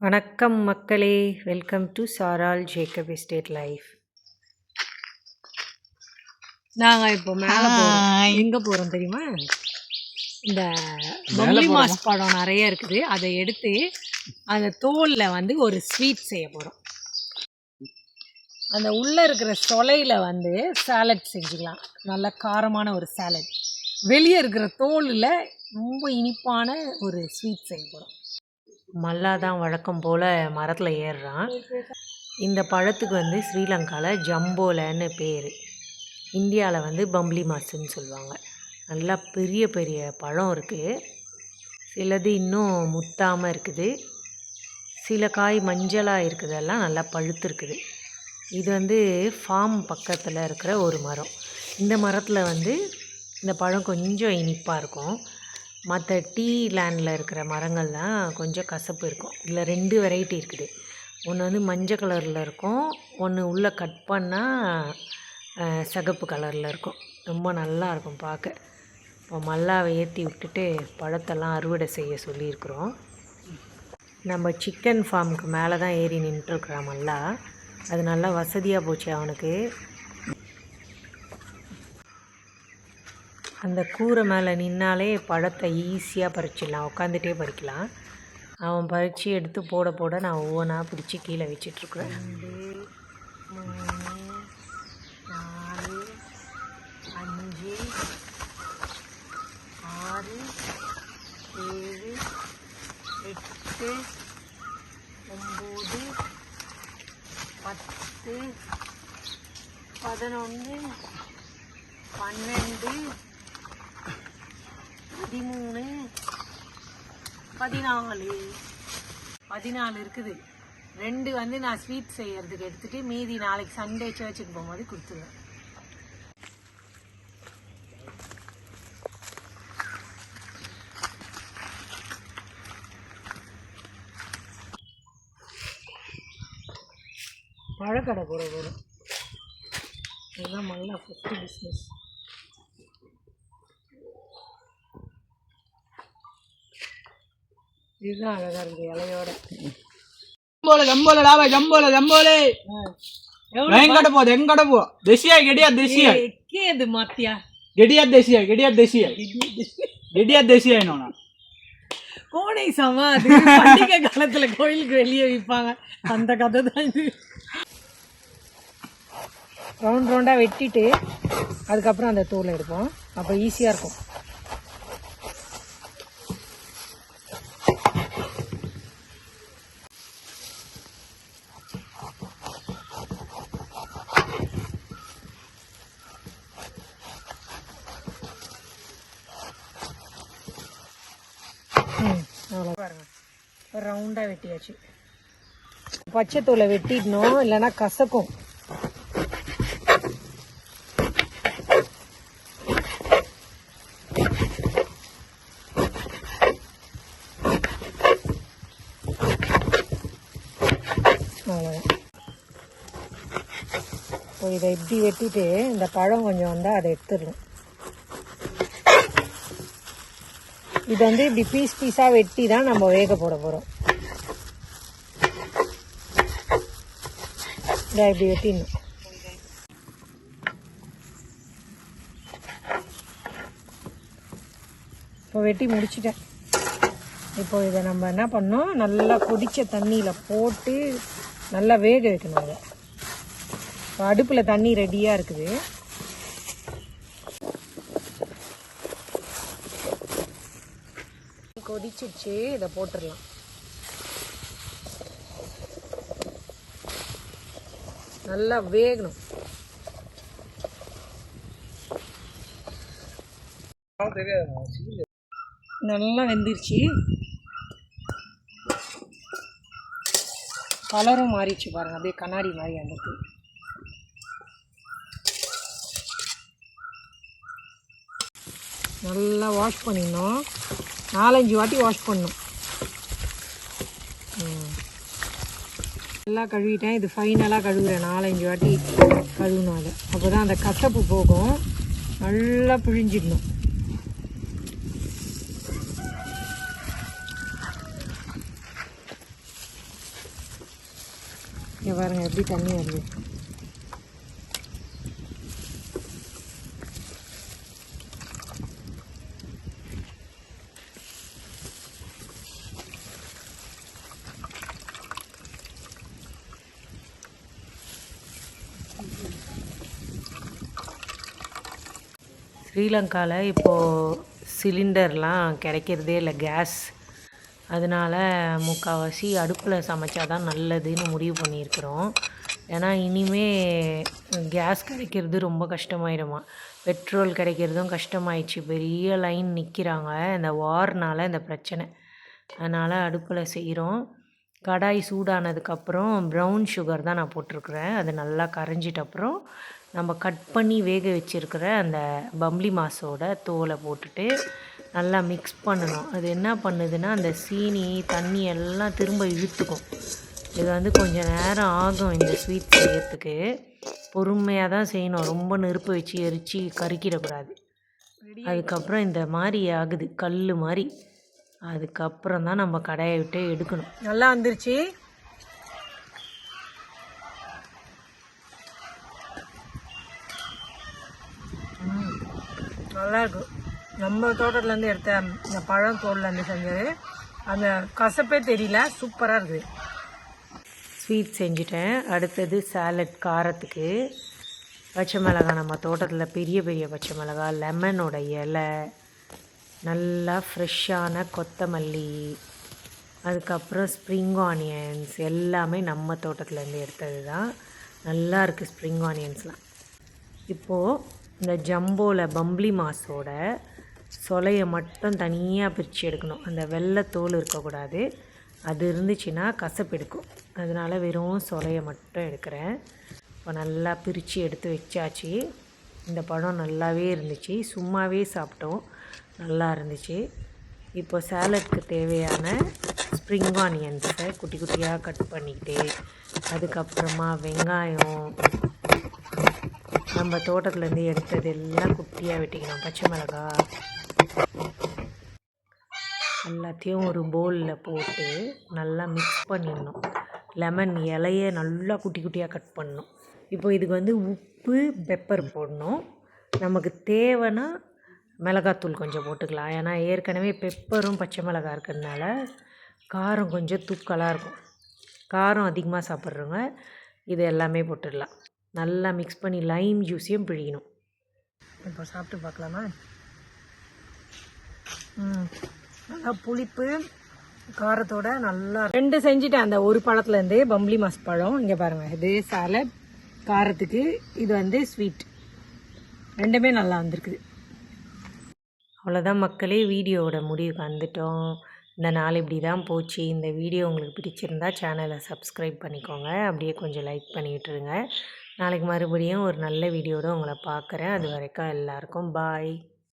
வணக்கம் மக்களே, welcome to சாரால் ஜேக்கப் எஸ்டேட் லைஃப். நாங்கள் இப்போ மேலே போகிறோம். எங்கே போகிறோம் தெரியுமா? இந்த பம்ப்ளி மாஸ் பழம் நிறைய இருக்குது, அதை எடுத்து அந்த தோலில் வந்து ஒரு ஸ்வீட் செய்ய போகிறோம். அந்த உள்ளே இருக்கிற சொலையில் வந்து சாலட் செஞ்சுக்கலாம், நல்ல காரமான ஒரு சாலட். வெளியே இருக்கிற தோலில் ரொம்ப இனிப்பான ஒரு ஸ்வீட் செய்ய போகிறோம். மல்லா தான் வழக்கம் போல் மரத்தில் ஏறுறான். இந்த பழத்துக்கு வந்து ஸ்ரீலங்காவில் ஜம்போலன்னு பேர், இந்தியாவில் வந்து பம்ப்ளி மாஸுன்னு சொல்லுவாங்க. நல்லா பெரிய பெரிய பழம் இருக்குது, சிலது இன்னும் முத்தாமல் இருக்குது, சில காய் மஞ்சளாக இருக்குதெல்லாம் நல்லா பழுத்து இருக்குது. இது வந்து ஃபார்ம் பக்கத்தில் இருக்கிற ஒரு மரம். இந்த மரத்தில் வந்து இந்த பழம் கொஞ்சம் இனிப்பாக இருக்கும். மற்ற டீ லேண்டில் இருக்கிற மரங்கள்லாம் கொஞ்சம் கசப்பு இருக்கும். இதில் 2 வெரைட்டி இருக்குது. ஒன்று வந்து மஞ்சள் கலரில் இருக்கும், ஒன்று உள்ளே கட் பண்ணால் சிகப்பு கலரில் இருக்கும். ரொம்ப நல்லா இருக்கும் பார்க்க. இப்போ மல்லாவை ஏற்றி விட்டுட்டு பழத்தெல்லாம் அறுவடை செய்ய சொல்லியிருக்கிறோம். நம்ம சிக்கன் ஃபார்முக்கு மேலே தான் ஏறி நின்றுருக்குறான் மல்லா. அது நல்லா வசதியாக போச்சு அவனுக்கு. அந்த கூரை மேலே நின்னாலே பழத்தை ஈஸியாக பறிச்சிடலாம், உட்காந்துட்டே பறிக்கலாம். அவன் பறித்து எடுத்து போட போட நான் ஒவ்வொன்றா பிடிச்சி கீழே வச்சிட்ருக்குறேன். 2 3 4 5 6 7 8 9 10 11 12 13 14 இருக்குது. 2 வந்து நான் ஸ்வீட் செய்யறதுக்கு எடுத்துகிட்டு மீதி நாளைக்கு சண்டே சர்ச்சுக்கு போகும்போது கொடுத்துருவேன். பழக்கடை போகிற போகிறோம். இதுதான் நல்லா ஃபஸ்ட்டு பிஸ்னஸ். இதுதான் அழகா இருக்கு இலையோட. ஜம்போல ஜம்போல லாப ஜம்போல ஜம்போலே எங்கட போ எங்கட போ தேசியா கெடியா தேசியா கேது மாத்தியா கெடியா தேசியா என்னோனா கோணை சமாதி பண்டிகை காலத்துல கோயிலுக்கு வெளியே விற்பாங்க, அந்த கதை தான் இது. ரவுண்ட் ரவுண்டாக வெட்டிட்டு அதுக்கப்புறம் அந்த தூளை எடுப்போம், அப்போ ஈஸியாக இருக்கும். அவ்வளோ பாருங்க, ஒரு ரவுண்டாக வெட்டியாச்சு. பச்சை தூளை வெட்டிடணும், இல்லைன்னா கசக்கும். அவ்வளோதான். இப்போ இதை இப்படி வெட்டிட்டு இந்த பழம் கொஞ்சம் வந்தால் அதை எடுத்துடணும். இது வந்து இப்படி பீஸ் பீஸாக வெட்டி தான் நம்ம வேக போட போகிறோம். இதை இப்படி வெட்டிடணும். இப்போ வெட்டி முடிச்சிட்டேன். இப்போ இதை நம்ம என்ன பண்ணோம், நல்லா கொதித்த தண்ணியில் போட்டு நல்லா வேக வைக்கணும். அதை இப்போ அடுப்பில் தண்ணி ரெடியாக இருக்குது. கொதிச்சிச்சு, இதை போட்டுடலாம். நல்லா வேகணும். நல்லா வெந்துருச்சு, கலரும் மாறிடுச்சு பாருங்க, அப்படியே கண்ணாடி மாதிரி வந்துருக்கு. நல்லா வாஷ் பண்ணிடணும், 4-5 வாட்டி வாஷ் பண்ணணும். நல்லா கழுவிட்டேன். இது ஃபைனலாக கழுவுறேன், 4-5 வாட்டி கழுவணும் அதை. அப்போ தான் அந்த கசப்பு போகும். நல்லா பிழிஞ்சிடணும். இங்கே பாருங்கள் எப்படி தண்ணி வருது. ஸ்ரீலங்காவில் இப்போது சிலிண்டர்லாம் கிடைக்கிறதே இல்லை, கேஸ். அதனால் முக்கால்வாசி அடுப்பில் சமைச்சா தான் நல்லதுன்னு முடிவு பண்ணியிருக்கிறோம். ஏன்னா இனிமே கேஸ் கிடைக்கிறது ரொம்ப கஷ்டமாயிடுமா, பெட்ரோல் கிடைக்கிறதும் கஷ்டமாயிடுச்சு. பெரிய லைன் நிற்கிறாங்க இந்த வார்னால் இந்த பிரச்சனை. அதனால் அடுப்பில் செய்கிறோம். கடாய் சூடானதுக்கப்புறம் ப்ரௌன் சுகர் தான் நான் போட்டிருக்கிறேன். அது நல்லா கரைஞ்சிட்ட அப்புறம் நம்ம கட் பண்ணி வேக வச்சுருக்கிற அந்த பம்ப்ளி மாஸோட தோலை போட்டுட்டு நல்லா மிக்ஸ் பண்ணணும். அது என்ன பண்ணுதுன்னா அந்த சீனி தண்ணி எல்லாம் திரும்ப இழுத்துக்கும். இது வந்து கொஞ்சம் நேரம் ஆகும் இந்த ஸ்வீட் செய்யறதுக்கு. பொறுமையாக தான் செய்யணும், ரொம்ப நெருப்பு வச்சு எரித்து கருக்கிடக்கூடாது. அதுக்கப்புறம் இந்த மாதிரி ஆகுது, கல் மாதிரி. அதுக்கப்புறம் தான் நம்ம கடாயை விட்டு எடுக்கணும். நல்லா வந்துருச்சு. நல்லாயிருக்கும். நம்ம தோட்டத்துலேருந்து எடுத்த இந்த பழம் தோல்லேருந்து செஞ்சது, அந்த கசப்பே தெரியல, சூப்பராக இருக்குது. ஸ்வீட் செஞ்சுட்டேன். அடுத்தது சாலட். காரத்துக்கு பச்சை மிளகாய், நம்ம தோட்டத்தில் பெரிய பெரிய பச்சை மிளகாய், லெமனோட இலை, நல்லா ஃப்ரெஷ்ஷான கொத்தமல்லி, அதுக்கப்புறம் ஸ்ப்ரிங் ஆனியன்ஸ் எல்லாமே நம்ம தோட்டத்துலேருந்து எடுத்தது தான். நல்லா இருக்குது ஸ்ப்ரிங் ஆனியன்ஸ்லாம். இப்போது இந்த ஜம்போவில் பம்ப்ளி மாஸோட சொலையை மட்டும் தனியாக பிரித்து எடுக்கணும். அந்த வெள்ளைத்தோல் இருக்கக்கூடாது, அது இருந்துச்சுன்னா கசப்பு எடுக்கும். அதனால் வெறும் சொலையை மட்டும் எடுக்கிறேன். இப்போ நல்லா பிரித்து எடுத்து வச்சாச்சு. இந்த பழம் நல்லாவே இருந்துச்சு, சும்மாவே சாப்பிட்டோம், நல்லா இருந்துச்சு. இப்போ சாலட்க்கு தேவையான ஸ்ப்ரிங் ஆனியன்ஸை குட்டி குட்டியாக கட் பண்ணிக்கிட்டு, அதுக்கப்புறமா வெங்காயம், நம்ம தோட்டத்துலேருந்து எடுத்தது எல்லாம் குட்டியாக வெட்டிக்கணும். பச்சை மிளகாய் எல்லாத்தையும் ஒரு பவுலில் போட்டு நல்லா மிக்ஸ் பண்ணிடணும். லெமன் இலையை நல்லா குட்டி குட்டியாக கட் பண்ணணும். இப்போ இதுக்கு வந்து உப்பு, பெப்பர் போடணும். நமக்கு தேவைன்னா மிளகாத்தூள் கொஞ்சம் போட்டுக்கலாம். ஏன்னா ஏற்கனவே பெப்பரும் பச்சை மிளகாய் இருக்கிறதுனால காரம் கொஞ்சம் தூக்கலாக இருக்கும். காரம் அதிகமாக சாப்பிட்றவங்க இது எல்லாமே போட்டுடலாம். நல்லா மிக்ஸ் பண்ணி லைம் ஜூஸையும் பிழிக்கணும். இப்போ சாப்பிட்டு பார்க்கலாமா? நல்லா புளிப்பு காரத்தோட நல்லா 2 செஞ்சுட்டேன். அந்த ஒரு பழத்துலேருந்து பம்ப்ளி மாஸ் பழம் இங்கே பாருங்கள், இது சாலட். காரத்துக்கு இது வந்து ஸ்வீட். ரெண்டுமே நல்லா வந்திருக்குது. அவ்வளோதான் மக்களே, வீடியோவோட முடிவுக்கு வந்துட்டோம். இந்த நாள் இப்படி தான் போச்சு. இந்த வீடியோ உங்களுக்கு பிடிச்சிருந்தா சேனலை சப்ஸ்கிரைப் பண்ணிக்கோங்க, அப்படியே கொஞ்சம் லைக் பண்ணிவிட்டுருங்க. நாளைக்கு மறுபடியும் ஒரு நல்ல வீடியோட உங்களை பார்க்குறேன். அது வரைக்கும் எல்லாருக்கும் பாய்.